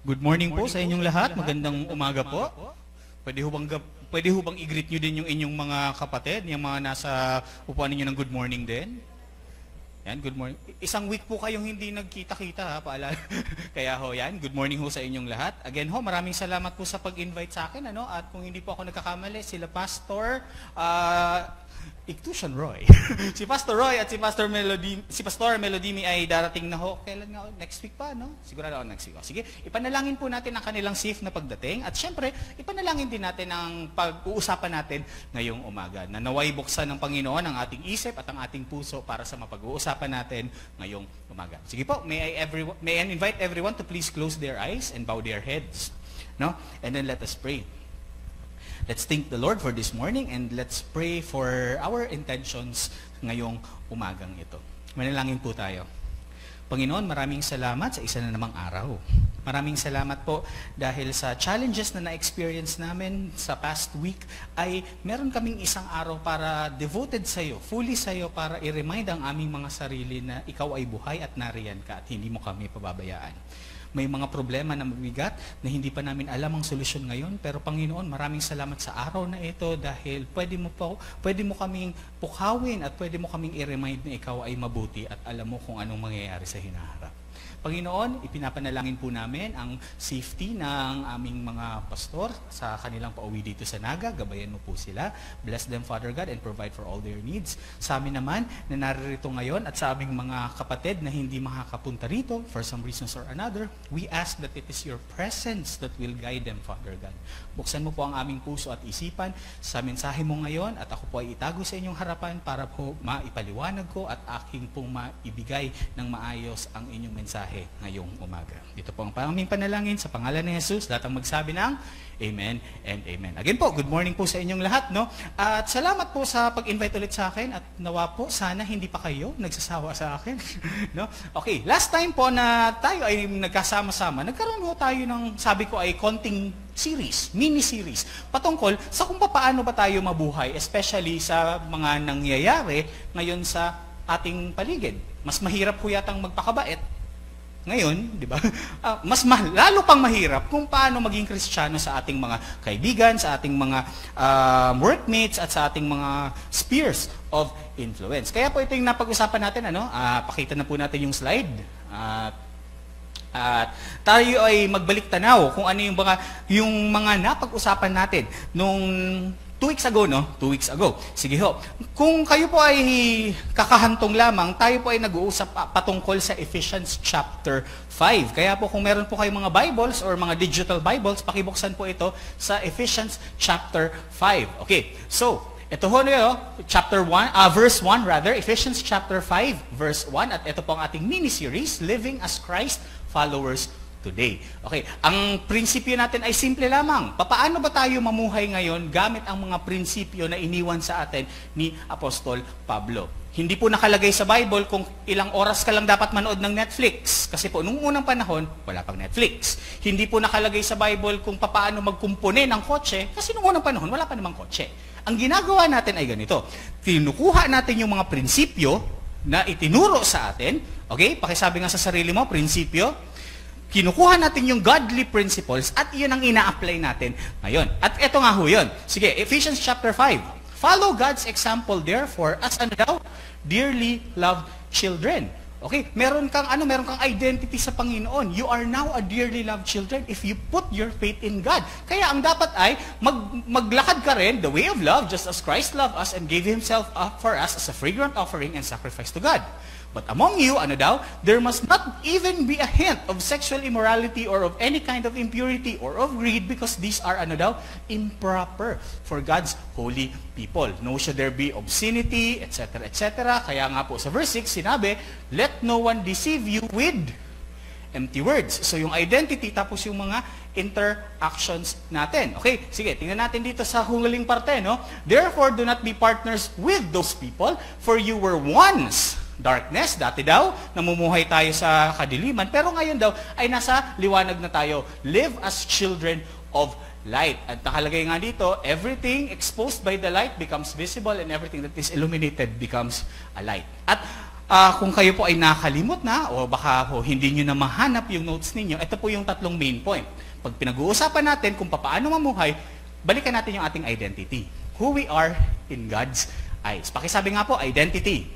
Good morning po sa inyong lahat. Magandang umaga po. Pwede ho bang i-greet nyo din yung inyong mga kapatid, yung mga nasa upuan ninyo ng good morning din? Yan, good morning. Isang week po kayong hindi nagkita-kita, ha, paalala. Kaya ho, yan, good morning ho sa inyong lahat. Again ho, maraming salamat po sa pag-invite sa akin, ano? At kung hindi po ako nagkakamali, sila Pastor Ictusian Roy. Si Pastor Roy at si Pastor Melodimi ay darating na ho. Kailan nga? Next week pa, no? Sigurado ako next week. Sige, ipanalangin po natin ang kanilang safe na pagdating. At syempre, ipanalangin din natin ang pag-uusapan natin ngayong umaga. Na naway buksan ng Panginoon ang ating isip at ang ating puso para sa mapag-uusapan natin ngayong umaga. Sige po, may I invite everyone to please close their eyes and bow their heads. No? And then let us pray. Let's thank the Lord for this morning and let's pray for our intentions ngayong umagang ito. Manalangin po tayo. Panginoon, maraming salamat sa isa na namang araw. Maraming salamat po dahil sa challenges na na-experience namin sa past week ay meron kaming isang araw para devoted sa iyo, fully sa iyo para i-remind ang aming mga sarili na ikaw ay buhay at nariyan ka at hindi mo kami pababayaan. May mga problema na mabigat na hindi pa namin alam ang solusyon ngayon. Pero Panginoon, maraming salamat sa araw na ito dahil pwede mo kaming pukawin at pwede mo kaming i-remind na ikaw ay mabuti at alam mo kung anong mangyayari sa hinaharap. Panginoon, ipinapanalangin po namin ang safety ng aming mga pastor sa kanilang pauwi dito sa Naga. Gabayan mo po sila. Bless them, Father God, and provide for all their needs. Sa amin naman, na naririto ngayon at sa aming mga kapatid na hindi makakapunta rito for some reasons or another, we ask that it is your presence that will guide them, Father God. Buksan mo po ang aming puso at isipan sa mensahe mo ngayon at ako po ay itago sa inyong harapan para po maipaliwanag ko at aking pong maibigay ng maayos ang inyong mensahe ngayong umaga. Ito po ang aming panalangin sa pangalan ni Jesus. Lahat ang magsabi ng Amen and Amen. Again po, good morning po sa inyong lahat, no? At salamat po sa pag-invite ulit sa akin at nawa po sana hindi pa kayo nagsasawa sa akin, no? Okay, last time po na tayo ay nagkasama-sama, nagkaroon ho tayo ng, sabi ko ay konting series, mini-series, patungkol sa kung paano ba tayo mabuhay, especially sa mga nangyayari ngayon sa ating paligid. Mas mahirap po yatang magpakabait ngayon, di ba? Lalo pang mahirap kung paano maging Kristiyano sa ating mga kaibigan, sa ating mga workmates, at sa ating mga spheres of influence. Kaya po ito yung napag-usapan natin, ano? Pakita na po natin yung slide. At tayo ay magbalik tanaw kung ano yung mga napag-usapan natin nung 2 weeks ago, no? 2 weeks ago. Sige ho. Kung kayo po ay kakahantong lamang, tayo po ay nag-uusap patungkol sa Ephesians chapter 5. Kaya po kung meron po kayong mga Bibles or mga digital Bibles, pakibuksan po ito sa Ephesians chapter 5. Okay. So, ito ho no, verse 1 rather, Ephesians chapter 5 verse 1 at ito po ang ating mini-series, Living as Christ Followers Today. Okay, ang prinsipyo natin ay simple lamang. Paano ba tayo mamuhay ngayon gamit ang mga prinsipyo na iniwan sa atin ni Apostol Pablo? Hindi po nakalagay sa Bible kung ilang oras ka lang dapat manood ng Netflix. Kasi po, nung unang panahon, wala pang Netflix. Hindi po nakalagay sa Bible kung paano magkumpone ng kotse. Kasi nung unang panahon, wala pa namang kotse. Ang ginagawa natin ay ganito. Tinukuha natin yung mga prinsipyo na itinuro sa atin. Okay, pakisabi nga sa sarili mo, prinsipyo. Kinukuha natin yung godly principles at iyon ang ina-apply natin ngayon. At ito nga ho yun. Sige, Ephesians chapter 5. Follow God's example therefore as dearly loved children. Okay, meron kang identity sa Panginoon. You are now a dearly loved children if you put your faith in God. Kaya ang dapat ay maglakad ka rin the way of love just as Christ loved us and gave Himself up for us as a fragrant offering and sacrifice to God. But among you, there must not even be a hint of sexual immorality or of any kind of impurity or of greed because these are, improper for God's holy people. No should there be obscenity, etc., etc. Kaya nga po sa verse 6, sinabi, let no one deceive you with empty words. So yung identity, tapos yung mga interactions natin. Okay, sige, tingnan natin dito sa huling parte, no? Therefore, do not be partners with those people, for you were once darkness. Dati daw, namumuhay tayo sa kadiliman, pero ngayon daw ay nasa liwanag na tayo. Live as children of light. At nakalagay nga dito, everything exposed by the light becomes visible and everything that is illuminated becomes a light. At kung kayo po ay nakalimot na o baka po hindi nyo na mahanap yung notes ninyo, ito po yung 3 main point. Pag pinag-uusapan natin kung paano mamuhay, balikan natin yung ating identity. Who we are in God's eyes. Pakisabi nga po, identity.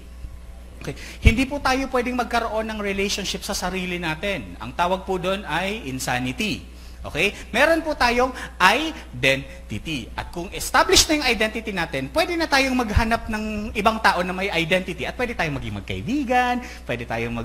Okay. Hindi po tayo pwedeng magkaroon ng relationship sa sarili natin. Ang tawag po doon ay insanity. Okay? Meron po tayong identity. At kung established na yung identity natin, pwede na tayong maghanap ng ibang tao na may identity at pwede tayong maging magkaibigan, pwede tayong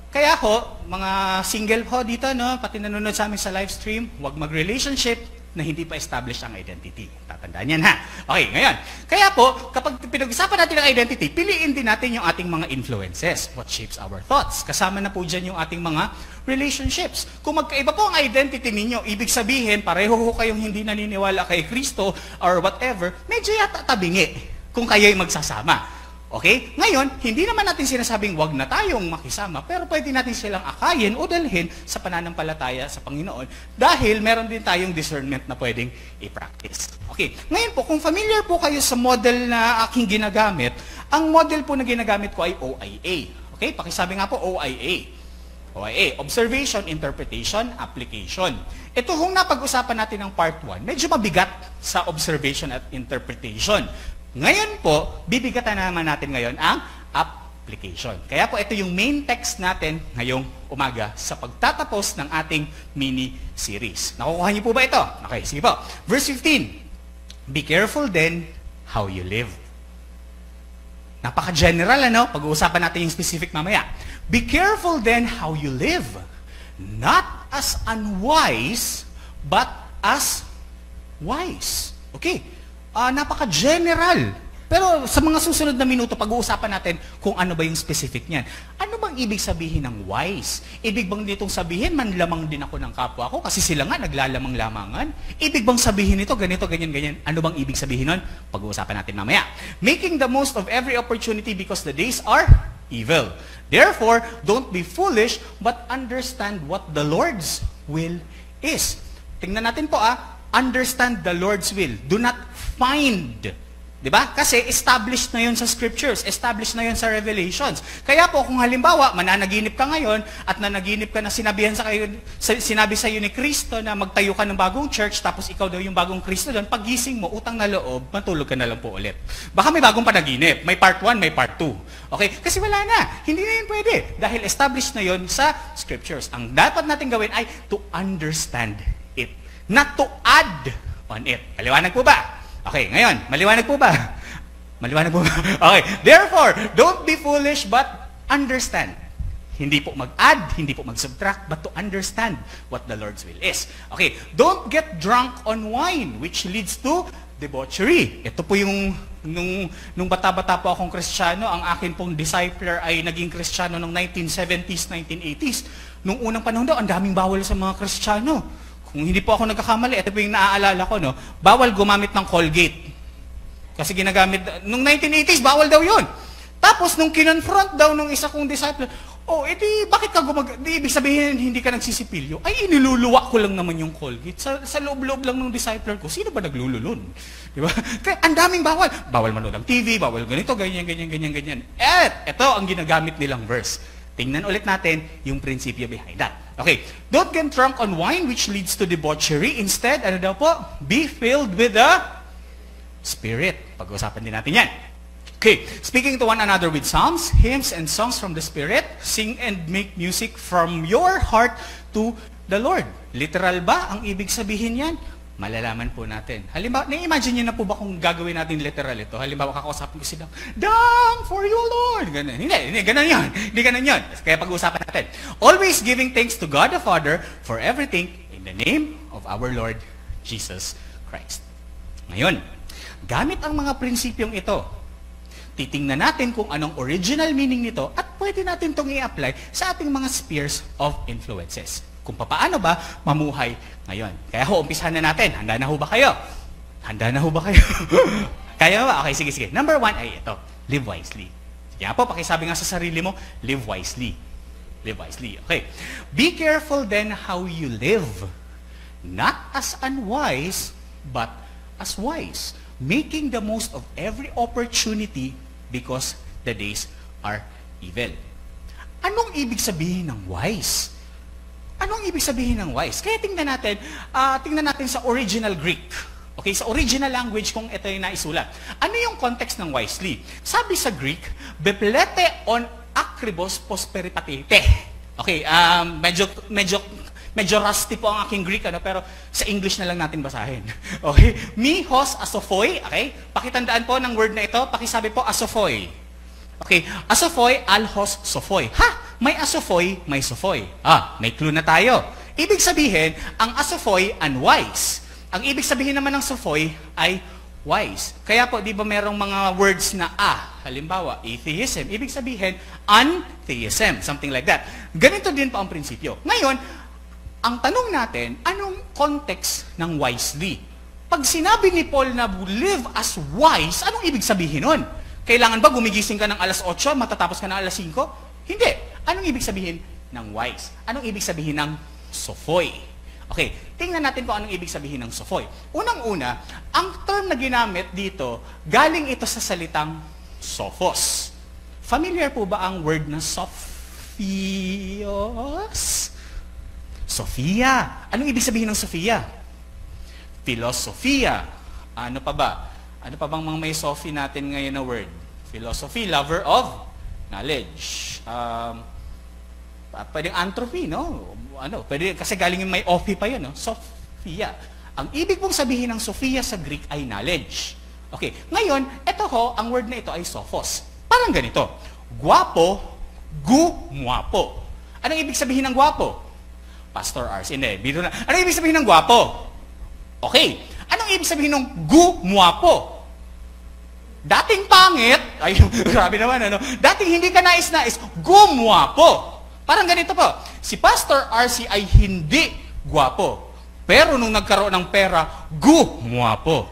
kaya ho, mga single ho dito, no, pati nanonood sa amin sa live stream, huwag mag-relationship na hindi pa established ang identity. Tatandaan yan, ha? Okay, ngayon. Kaya po, kapag pinag-usapan natin ang identity, piliin din natin yung ating mga influences. What shapes our thoughts? Kasama na po dyan yung ating mga relationships. Kung magkaiba po ang identity ninyo, ibig sabihin, pareho ho kayong hindi naniniwala kay Kristo or whatever, medyo yata tabingi kung kayo'y magsasama. Okay? Ngayon, hindi naman natin sinasabing wag na tayong makisama, pero pwede natin silang akayin o dalhin sa pananampalataya sa Panginoon dahil meron din tayong discernment na pwedeng i-practice. Okay. Ngayon po, kung familiar po kayo sa model na aking ginagamit, ang model po na ginagamit ko ay OIA. Okay? Pakisabi nga po, OIA. OIA, Observation, Interpretation, Application. Ito kung napag-usapan natin ng part 1, medyo mabigat sa observation at interpretation. Ngayon po, bibigatan naman natin ngayon ang application. Kaya po ito yung main text natin ngayong umaga sa pagtatapos ng ating mini-series. Nakukuha niyo po ba ito? Okay, sige po. Verse 15, Be careful then how you live. Napaka-general, ano? Pag-uusapan natin yung specific mamaya. Be careful then how you live, not as unwise, but as wise. Okay. Napaka-general. Pero sa mga susunod na minuto, pag-uusapan natin kung ano ba yung specific niyan. Ano bang ibig sabihin ng wise? Ibig bang nitong sabihin, manlamang din ako ng kapwa ko kasi sila nga naglalamang-lamangan? Ibig bang sabihin nito, ganito, ganyan, ganyan? Ano bang ibig sabihin nun? Pag-uusapan natin mamaya. Making the most of every opportunity because the days are evil. Therefore, don't be foolish, but understand what the Lord's will is. Tingnan natin po, understand the Lord's will. Do not find. Diba? Kasi established na yun sa scriptures, established na yun sa revelations. Kaya po, kung halimbawa, mananaginip ka ngayon, at nanaginip ka na sinabi sa iyo ni Kristo na magtayo ka ng bagong church, tapos ikaw daw yung bagong Kristo doon, paggising mo, utang na loob, matulog ka na lang po ulit. Baka may bagong panaginip, may part 1, may part 2. Okay? Kasi wala na. Hindi na yun pwede. Dahil established na yun sa scriptures. Ang dapat natin gawin ay to understand it. Not to add on it. Maliwanag po ba? Okay, ngayon, maliwanag po ba? Maliwanag po ba? Okay, therefore, don't be foolish but understand. Hindi po mag-add, hindi po mag-subtract, but to understand what the Lord's will is. Okay, don't get drunk on wine, which leads to debauchery. Ito po yung, nung bata-bata po akong Kristiyano, ang akin pong discipler ay naging Kristiyano noong 1970s, 1980s. Nung unang panahon daw, ang daming bawal sa mga Kristiyano. Kung hindi po ako nagkakamali, ito po yung naaalala ko, no? Bawal gumamit ng Colgate. Kasi ginagamit, nung 1980s, bawal daw yun. Tapos, nung kinonfront daw nung isa kong disciple, edi, bakit ka ibig sabihin, hindi ka nagsisipilyo? Ay, iniluluwa ko lang naman yung Colgate. Sa loob-loob lang ng discipler ko, sino ba naglululun? Di ba? Kaya, ang daming bawal. Bawal manood ng TV, bawal ganito, ganyan, ganyan, ganyan, ganyan. At, ito ang ginagamit nilang verse. Tingnan ulit natin yung prinsipyo behind that. Okay, don't get drunk on wine which leads to debauchery. Instead, ano daw po? Be filled with the Spirit. Pag-usapan din natin yan. Okay, speaking to one another with psalms, hymns, and songs from the Spirit, sing and make music from your heart to the Lord. Literal ba ang ibig sabihin yan? Malalaman po natin. Halimbawa, na-imagine nyo na po ba kung gagawin natin literal ito? Halimbawa, kakausapin ko si Dang, Dang, for you, Lord! Ganun. Hindi, ganun yun. Hindi ganun yun. Kaya pag-uusapan natin. Always giving thanks to God the Father for everything in the name of our Lord Jesus Christ. Ngayon, gamit ang mga prinsipyong ito, titingnan natin kung anong original meaning nito at pwede natin itong i-apply sa ating mga spheres of influences. Kung paano ba mamuhay ngayon. Kaya umpisahan na natin. Handa na ho ba kayo? Handa na ho ba kayo? Kaya ba? Okay, sige. Number 1 ay ito. Live wisely. Sige po, pakisabi nga sa sarili mo, live wisely. Live wisely. Okay. Be careful then how you live. Not as unwise, but as wise. Making the most of every opportunity because the days are evil. Anong ibig sabihin ng wise? Anong ibig sabihin ng wise? Kaya tingnan natin sa original Greek. Okay, sa original language kung ito yung naisulat. Ano yung context ng wisely? Sabi sa Greek, beplete on akribos prosperipatete. Okay, medyo rusty po ang aking Greek, pero sa English na lang natin basahin. Okay, mihos asophoi, okay? Pakitandaan po ng word na ito, pakisabi po asophoi. Okay, asophoi, alhos, sophoi. Ha! May asophoi, may sophoi. May clue na tayo. Ibig sabihin, ang asophoi, unwise. Ang ibig sabihin naman ng sophoi ay wise. Kaya po, di ba merong mga words na halimbawa, atheism. Ibig sabihin, untheism. Something like that. Ganito din po ang prinsipyo. Ngayon, ang tanong natin, anong context ng wisely? Pag sinabi ni Paul na live as wise, anong ibig sabihin nun? Kailangan ba gumigising ka ng alas 8, matatapos ka ng alas 5? Hindi. Anong ibig sabihin ng wise? Anong ibig sabihin ng sophoi? Okay, tingnan natin kung anong ibig sabihin ng sophoi. Unang-una, ang term na ginamit dito, galing ito sa salitang sophos. Familiar po ba ang word na sophios? Sophia. Anong ibig sabihin ng Sophia? Filosofia. Ano pa ba? Ano pa bang mga may Sophie natin ngayon na word? Philosophy, lover of knowledge. Pwedeng anthropy, no? Pwede, kasi galing yung may Ophi pa yun, no? Sophia. Ang ibig pong sabihin ng Sophia sa Greek ay knowledge. Okay, ngayon, ang word na ito ay sophos. Parang ganito. Guwapo, gumwapo. Anong ibig sabihin ng guwapo? Pastor Ars, hindi, biro na. Anong ibig sabihin ng guwapo? Okay. Anong ibig sabihin ng gumwapo? Dating pangit, ay, grabe naman, dating hindi ka nais-nais, gumwapo. Parang ganito po, si Pastor RC ay hindi gwapo. Pero nung nagkaroon ng pera, gumwapo.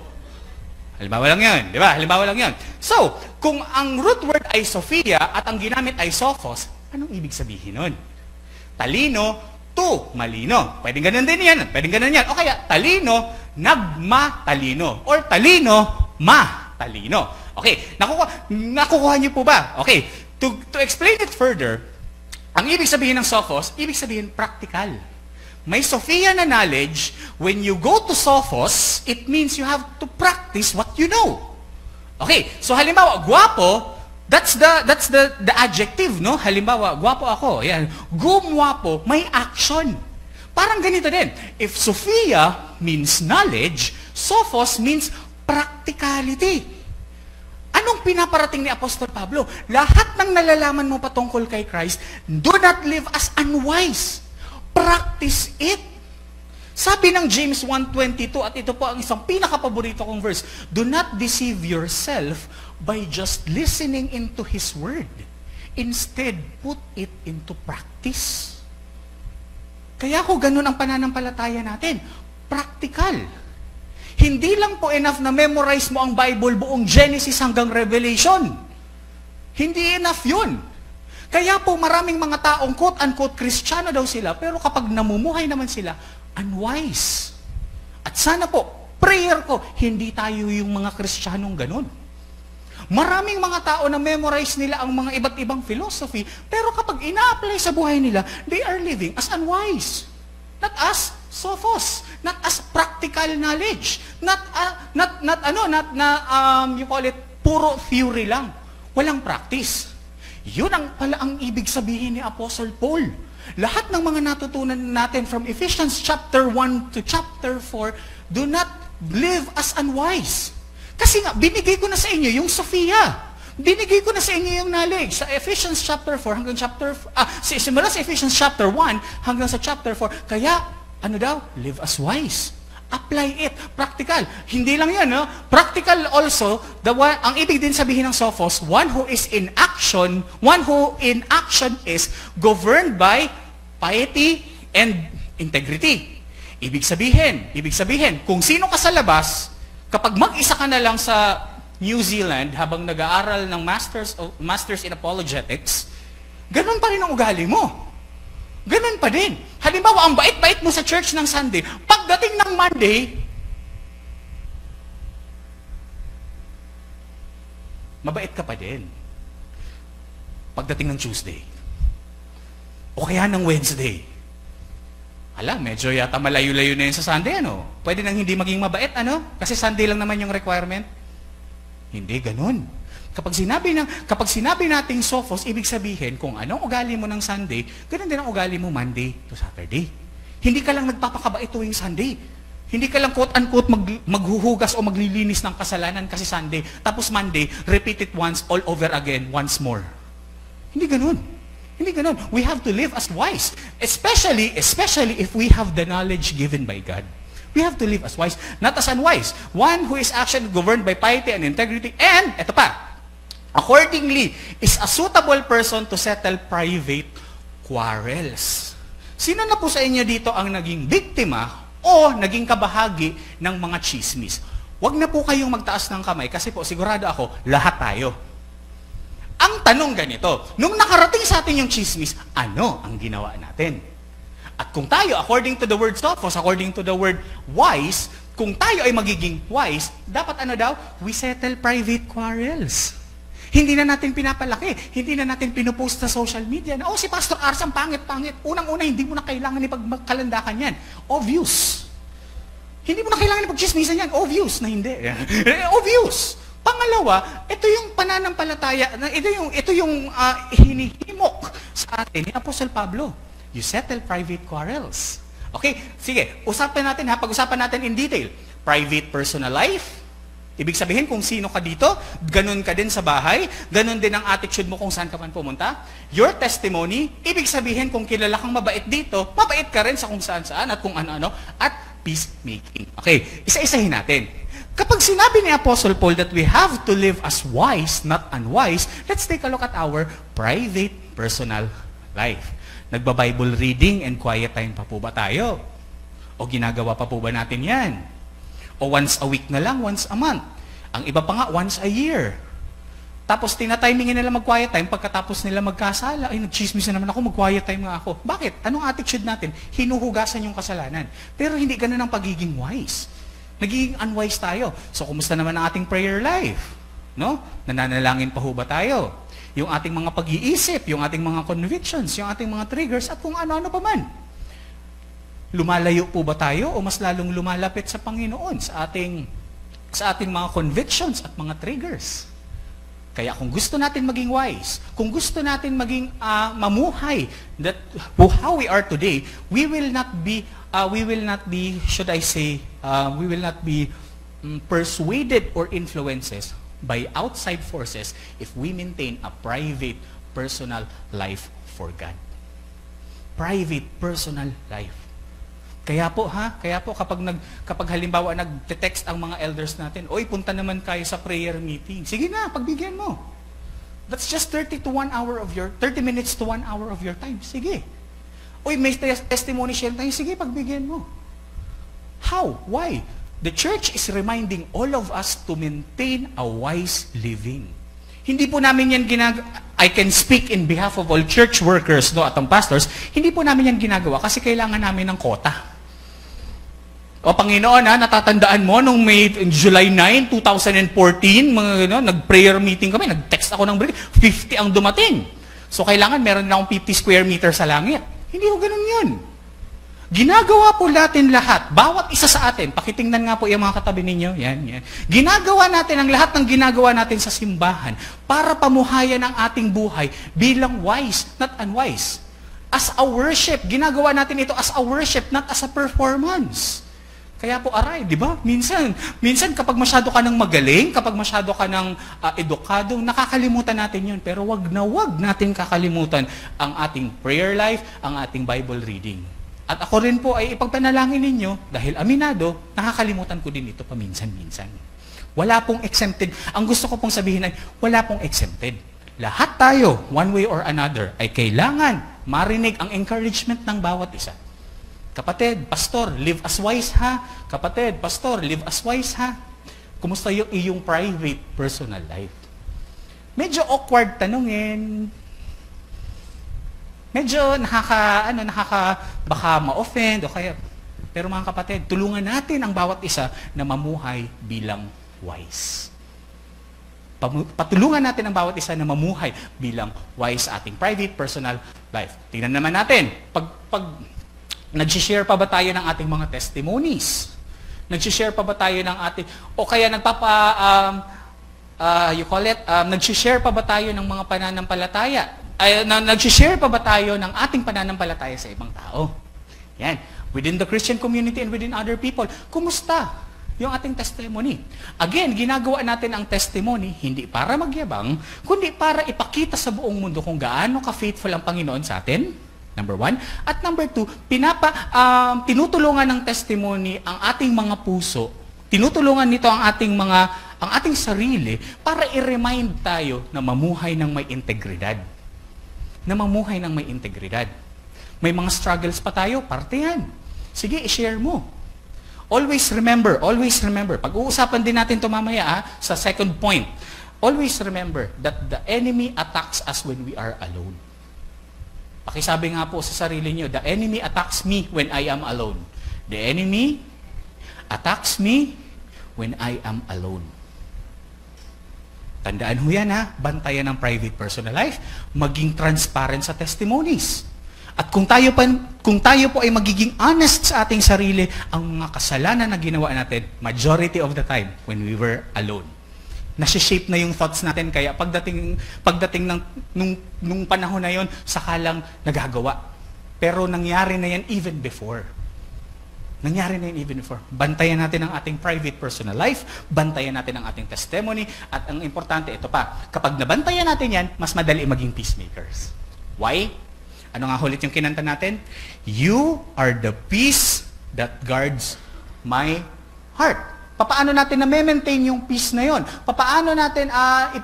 Halimbawa lang yan, di ba? Halimbawa lang yan. So, kung ang root word ay Sophia at ang ginamit ay sophos, anong ibig sabihin nun? Talino, malino. Pwedeng ganun din yan. Pwedeng ganun yan. O kaya, talino, nagmatalino. Or talino, matalino. Okay, nakukuha niyo po ba? Okay, to explain it further, ang ibig sabihin ng sophos, ibig sabihin practical. May Sophia na knowledge, when you go to sophos, it means you have to practice what you know. Okay, so halimbawa, guwapo, that's the adjective, no? Halimbawa, guwapo ako, yan. Gumwapo, may action. Parang ganito din. If Sophia means knowledge, sophos means practicality. Anong pinaparating ni Apostol Pablo? Lahat ng nalalaman mo patungkol kay Christ, do not live as unwise. Practice it. Sabi ng James 1:22, at ito po ang isang pinakapaborito kong verse, do not deceive yourself by just listening into His Word. Instead, put it into practice. Kaya ko ganun ang pananampalataya natin. Practical. Hindi lang po enough na memorize mo ang Bible buong Genesis hanggang Revelation. Hindi enough yun. Kaya po maraming mga taong quote-unquote Kristiyano daw sila, pero kapag namumuhay naman sila, unwise. At sana po, prayer ko, hindi tayo yung mga Kristiyanong ganun. Maraming mga tao na memorize nila ang mga iba't ibang philosophy, pero kapag ina-apply sa buhay nila, they are living as unwise. Not as sophos, not as practical knowledge, you call it, puro theory lang. Walang practice. Yun pala ang ibig sabihin ni Apostle Paul. Lahat ng mga natutunan natin from Ephesians chapter 1 to chapter 4, do not live as unwise. Kasi nga, binigay ko na sa inyo yung Sophia. Binigay ko na sa inyo yung knowledge. Sa Ephesians chapter 4 hanggang simula sa Ephesians chapter 1 hanggang sa chapter 4. Kaya, live as wise. Apply it. Practical. Hindi lang yan, no? Practical also, ang ibig din sabihin ng sophos, one who in action is governed by piety and integrity. Ibig sabihin, kung sino ka sa labas, kapag mag-isa ka na lang sa New Zealand habang nag-aaral ng Masters in Apologetics, ganun pa rin ang ugali mo. Ganun pa din. Halimbawa, ang bait-bait mo sa church ng Sunday, pagdating ng Monday, mabait ka pa din. pagdating ng Tuesday. O kaya ng Wednesday. Medyo yata malayo-layo na yun sa Sunday, ano? Pwede nang hindi maging mabait, ano? Kasi Sunday lang naman yung requirement. Hindi ganun. Kapag sinabi nating Sophos, ibig sabihin, kung anong ugali mo ng Sunday, ganun din ang ugali mo Monday to Saturday. Hindi ka lang nagpapakabait tuwing Sunday. Hindi ka lang quote-unquote maghuhugas o maglilinis ng kasalanan kasi Sunday. Tapos Monday, repeat it once, all over again, once more. Hindi ganun. Hindi ganun. We have to live as wise. Especially if we have the knowledge given by God. We have to live as wise, not as unwise. One who is actually governed by piety and integrity. And, eto pa, accordingly, is a suitable person to settle private quarrels. Sino na po sa inyo dito ang naging biktima o naging kabahagi ng mga chismis? Huwag na po kayong magtaas ng kamay kasi po sigurado ako, lahat tayo. Ang tanong ganito, nung nakarating sa atin yung chismis, ano ang ginawa natin? At kung tayo, according to the word Sophos, according to the word wise, kung tayo ay magiging wise, dapat ano daw? We settle private quarrels. Hindi na natin pinapalaki, hindi na natin pinupost sa social media na, si Pastor Ars, ang pangit-pangit. Unang-una, hindi mo na kailangan ipagkalandakan yan. Obvious. Hindi mo na kailangan ipagchismisan yan. Obvious na hindi. Obvious. Pangalawa, ito yung pananampalataya, ito yung hinihimok sa atin ni Apostle Pablo. You settle private quarrels. Okay? Sige, pag-usapan natin in detail. Private personal life. Ibig sabihin, kung sino ka dito, ganun ka din sa bahay, ganun din ang attitude mo kung saan ka man pumunta. Your testimony, ibig sabihin, kung kilala kang mabait dito, mabait ka rin sa kung saan-saan at kung ano-ano, at peacemaking. Okay, isa-isahin natin. Kapag sinabi ni Apostle Paul that we have to live as wise, not unwise, let's take a look at our private personal life. Nagba-Bible reading and quiet time pa po ba tayo? O ginagawa pa po ba natin yan? O once a week na lang, once a month. Ang iba pa nga, once a year. Tapos tinatimingin nila mag-quiet time, pagkatapos nila magkasala, nag-chismis na naman ako, mag-quiet time nga ako. Bakit? Anong attitude natin? Hinuhugasan yung kasalanan. Pero hindi ganun ang pagiging wise. Nagiging unwise tayo. So, kumusta naman ang ating prayer life? No? Nananalangin pa ho ba tayo? Yung ating mga pag-iisip, yung ating mga convictions, yung ating mga triggers, at kung ano-ano pa man. Lumalayo po ba tayo o mas lalong lumalapit sa Panginoon sa ating mga convictions at mga triggers? Kaya kung gusto natin maging wise, kung gusto natin maging mamuhay that how we are today, we will not be persuaded or influences by outside forces if we maintain a private personal life for God. Private personal life. Kaya po kapag halimbawa nagte-text ang mga elders natin, punta naman kayo sa prayer meeting. Sige na, pagbigyan mo. That's just 30 minutes to 1 hour of your time. Sige. May testimony share tayo. Sige, pagbigyan mo. How? Why? The church is reminding all of us to maintain a wise living. Hindi po namin yan I can speak in behalf of all church workers at ang pastors, hindi po namin yan ginagawa kasi kailangan namin ng kota. O Panginoon, natatandaan mo nung July 9, 2014, nag-prayer meeting kami, nag-text ako ng break, 50 ang dumating. So kailangan meron na akong 50 square meter sa langit. Hindi ko ganun yun. Ginagawa po natin lahat, bawat isa sa atin, pakitingnan nga po yung mga katabi ninyo, yan. Ginagawa natin ang lahat ng ginagawa natin sa simbahan para pamuhayan ang ating buhay bilang wise, not unwise. As a worship, ginagawa natin ito as a worship, not as a performance. Kaya po aray, di ba? Minsan kapag masyado ka ng magaling, kapag masyado ka ng edukado, nakakalimutan natin yun. Pero wag natin kakalimutan ang ating prayer life, ang ating Bible reading. At ako rin po ay ipagpanalangin ninyo, dahil aminado, nakakalimutan ko din ito paminsan-minsan. Wala pong exempted. Ang gusto ko pong sabihin ay, wala pong exempted. Lahat tayo, one way or another, ay kailangan marinig ang encouragement ng bawat isa. Kapatid, pastor, live as wise ha. Kapatid, pastor, live as wise ha. Kumusta yung iyong private personal life? Medyo awkward tanungin. Medyo baka ma-offend o kaya. Pero mga kapatid, tulungan natin ang bawat isa na mamuhay bilang wise. Patulungan natin ang bawat isa na mamuhay bilang wise sa ating private, personal life. Tingnan naman natin, pag nag-share pa ba tayo ng ating mga testimonies? Nag-share pa ba tayo ng ating, o kaya nag-share pa ba tayo ng mga pananampalataya? Nag-share pa ba tayo ng ating pananampalataya sa ibang tao? Yan. Within the Christian community and within other people, kumusta yung ating testimony? Again, ginagawa natin ang testimony hindi para magyabang, kundi para ipakita sa buong mundo kung gaano ka-faithful ang Panginoon sa atin. Number 1. At number 2, tinutulungan ng testimony ang ating mga puso. Tinutulungan nito ang ating sarili para i-remind tayo na mamuhay ng may integridad. May mga struggles pa tayo, parte yan. Sige, i-share mo. Always remember. Pag-uusapan din natin ito mamaya sa second point. Always remember that the enemy attacks us when we are alone. Pakisabi nga po sa sarili niyo, the enemy attacks me when I am alone. The enemy attacks me when I am alone. Tandaan ho yan bantayan ang private personal life, maging transparent sa testimonies. At kung tayo po ay magiging honest sa ating sarili, ang mga kasalanan na ginawa natin, majority of the time, when we were alone. Nasi-shape na yung thoughts natin, kaya pagdating nung panahon na yon, saka lang nagagawa. Pero nangyari na yan even before. Bantayan natin ang ating private personal life, bantayan natin ang ating testimony, at ang importante, ito pa, kapag nabantayan natin yan, mas madali maging peacemakers. Why? Ano nga ulit yung kinanta natin? You are the peace that guards my heart. Paano natin na-maintain yung peace na yon? Paano natin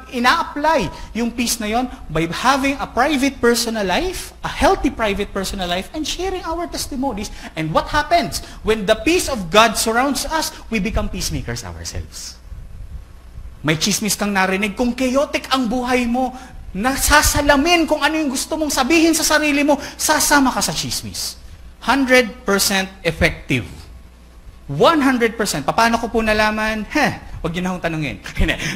ina-apply yung peace na yon? By having a private personal life, a healthy private personal life, and sharing our testimonies. And what happens? When the peace of God surrounds us, we become peacemakers ourselves. May chismis kang narinig, kung chaotic ang buhay mo, nasasalamin kung ano yung gusto mong sabihin sa sarili mo, sasama ka sa chismis. 100% effective. 100%. Paano ko po nalaman? Huwag yun na akong tanungin.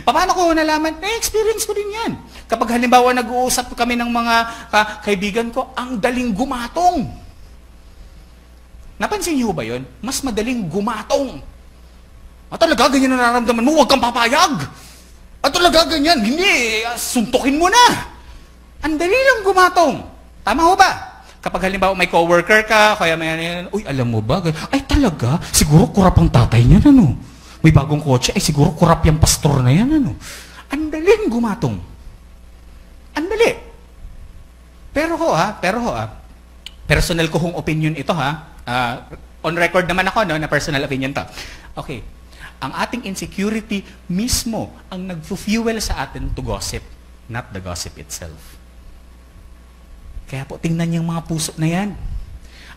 Paano ko nalaman? Na-experience ko din yan. Kapag halimbawa nag-uusap kami ng mga kaibigan ko, ang daling gumatong. Napansin niyo ba yun? Mas madaling gumatong. Talaga, ganyan na nararamdaman mo, huwag kang papayag. Talaga, ganyan. Hindi, suntukin mo na. Ang dali lang gumatong. Tama ho ba? Kapag halimbawa may coworker ka, kaya may uy, alam mo ba? Ay talaga, siguro kurap ang tatay niya, May bagong kotse, ay siguro kurap yung pastor na yan, Ang daling gumatong. Ang dali. Pero personal ko hong opinion ito, on record naman ako, na personal opinion to. Okay. Ang ating insecurity mismo ang nag-fuel sa atin to gossip, not the gossip itself. Kaya po, tingnan yung mga puso na yan.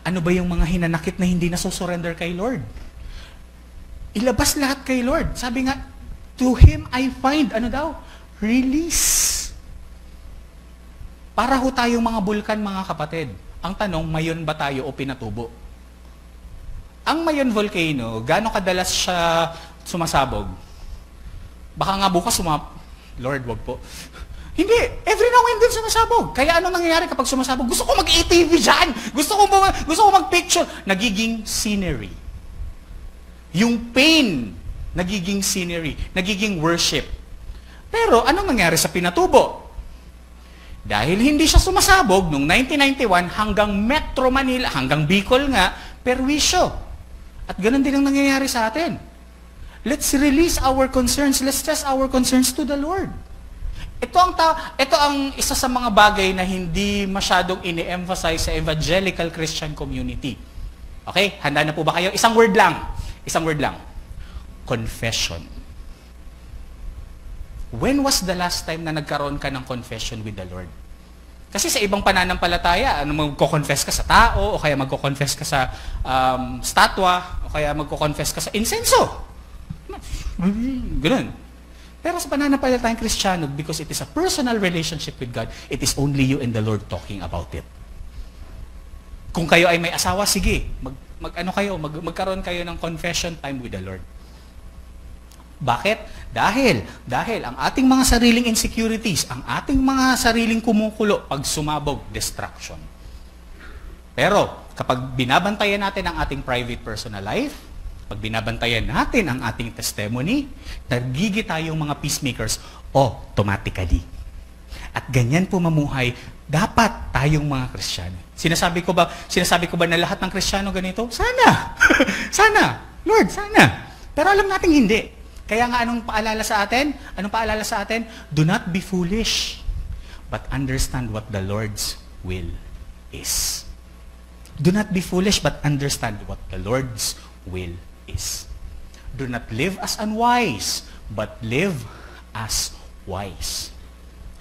Ano ba yung mga hinanakit na hindi nasusurrender kay Lord? Ilabas lahat kay Lord. Sabi nga, to Him I find, release. Para ho tayong mga bulkan, mga kapatid. Ang tanong, mayon ba tayo o pinatubo? Ang Mayon volcano, gaano kadalas siya sumasabog? Baka nga bukas Lord, wag po. Hindi. Every now and then sumasabog. Kaya ano nangyayari kapag sumasabog? Gusto ko mag-ATV dyan. Gusto ko mag-picture. Nagiging scenery. Yung pain, nagiging scenery. Nagiging worship. Pero anong nangyari sa pinatubo? Dahil hindi siya sumasabog noong 1991 hanggang Metro Manila, hanggang Bicol nga, perwisyo. At ganun din ang nangyayari sa atin. Let's release our concerns. Let's stress our concerns to the Lord. Ito ang isa sa mga bagay na hindi masyadong ini-emphasize sa evangelical Christian community. Okay? Handa na po ba kayo? Isang word lang. Confession. When was the last time na nagkaroon ka ng confession with the Lord? Kasi sa ibang pananampalataya, magko-confess ka sa tao, o kaya magko-confess ka sa statwa, o kaya magko-confess ka sa insenso. Ganun. Pero sa pananampalatayang Kristiyano, because it is a personal relationship with God, it is only you and the Lord talking about it. Kung kayo ay may asawa, sige, magkaroon kayo ng confession time with the Lord. Bakit? Dahil ang ating mga sariling insecurities, ang ating mga sariling kumukulo, pag sumabog, distraction. Pero, kapag binabantayan natin ang ating private personal life, pag binabantayan natin ang ating testimony, nagiging tayong mga peacemakers automatically. At ganyan po mamuhay, dapat tayong mga Kristiyano. Sinasabi ko ba na lahat ng Kristiyano ganito? Sana! Sana! Lord, sana! Pero alam natin hindi. Kaya nga anong paalala sa atin? Anong paalala sa atin? Do not be foolish, but understand what the Lord's will is. Do not be foolish, but understand what the Lord's will is. Do not live as unwise, but live as wise.